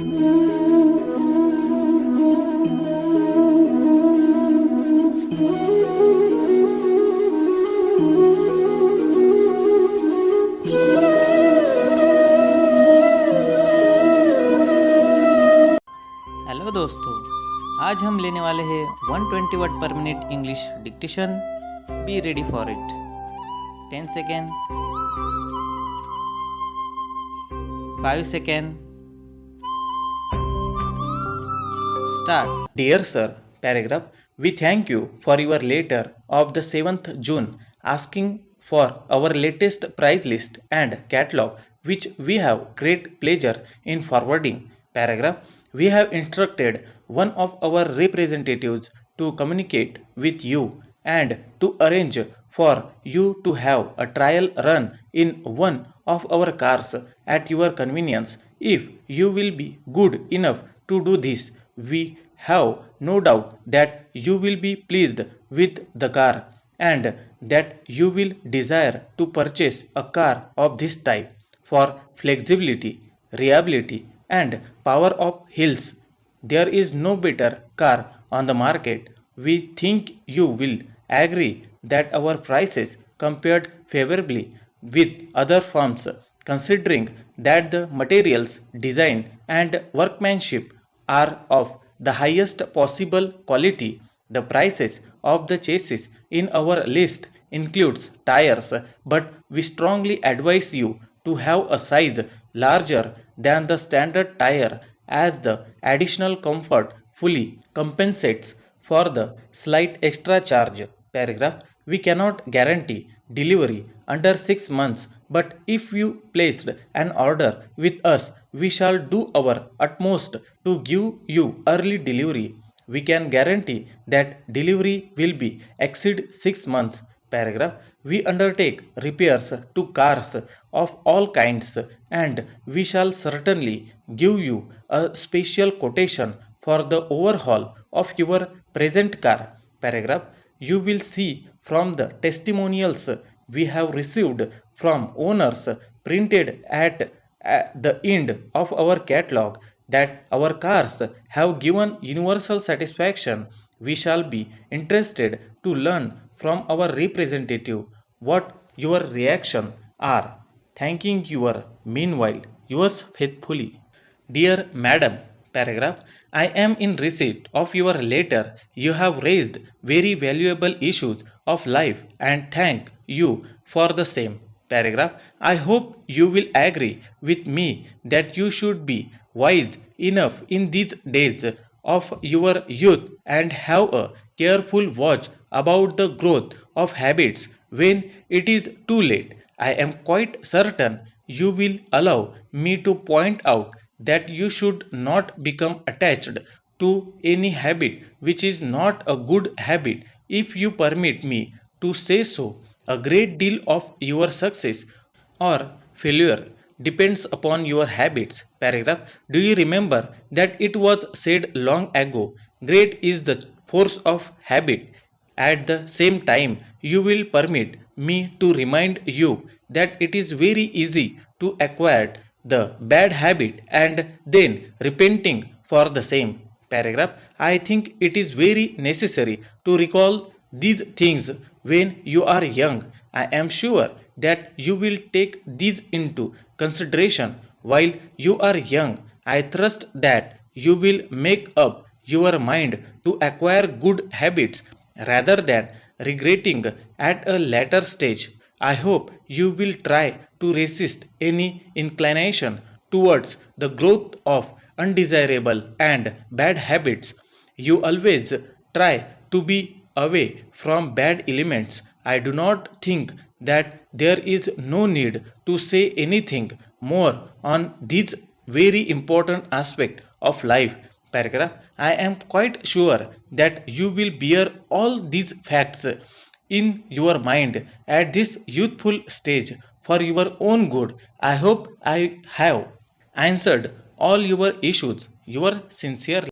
Hello दोस्तों, आज हम लेने वाले हैं 120 वर्ड पर minute English dictation. Be ready for it. 10 second, 5 second, start. Dear Sir, paragraph. We thank you for your letter of the 7th June asking for our latest price list and catalog, which we have great pleasure in forwarding. Paragraph. We have instructed one of our representatives to communicate with you and to arrange for you to have a trial run in one of our cars at your convenience. If you will be good enough to do this, we have no doubt that you will be pleased with the car and that you will desire to purchase a car of this type. For flexibility, reliability, and power of hills, there is no better car on the market. We think you will agree that our prices compared favorably with other firms, considering that the materials, design, and workmanship are of the highest possible quality. The prices of the chassis in our list includes tires, but we strongly advise you to have a size larger than the standard tire, as the additional comfort fully compensates for the slight extra charge. Paragraph. We cannot guarantee delivery under 6 months, but if you placed an order with us, we shall do our utmost to give you early delivery. We can guarantee that delivery will be exceed 6 months. Paragraph. We undertake repairs to cars of all kinds, and we shall certainly give you a special quotation for the overhaul of your present car. Paragraph. You will see from the testimonials we have received from owners printed at the end of our catalog that our cars have given universal satisfaction. We shall be interested to learn from our representative what your reaction are. Thanking you. Meanwhile, yours faithfully. Dear Madam, paragraph. I am in receipt of your letter. You have raised very valuable issues of life and thank you for the same. Paragraph. I hope you will agree with me that you should be wise enough in these days of your youth and have a careful watch about the growth of habits when it is too late. I am quite certain you will allow me to point out that you should not become attached to any habit which is not a good habit. If you permit me to say so, a great deal of your success or failure depends upon your habits. Paragraph. Do you remember that it was said long ago, great is the force of habit? At the same time, you will permit me to remind you that it is very easy to acquire the bad habit and then repenting for the same. Paragraph. I think it is very necessary to recall these things when you are young. I am sure that you will take these into consideration while you are young. I trust that you will make up your mind to acquire good habits rather than regretting at a later stage. I hope you will try to resist any inclination towards the growth of undesirable and bad habits. You always try to be away from bad elements. I do not think that there is no need to say anything more on this very important aspect of life. Paragraph. I am quite sure that you will bear all these facts in your mind at this youthful stage for your own good. I hope I have answered all your issues. Your sincerely.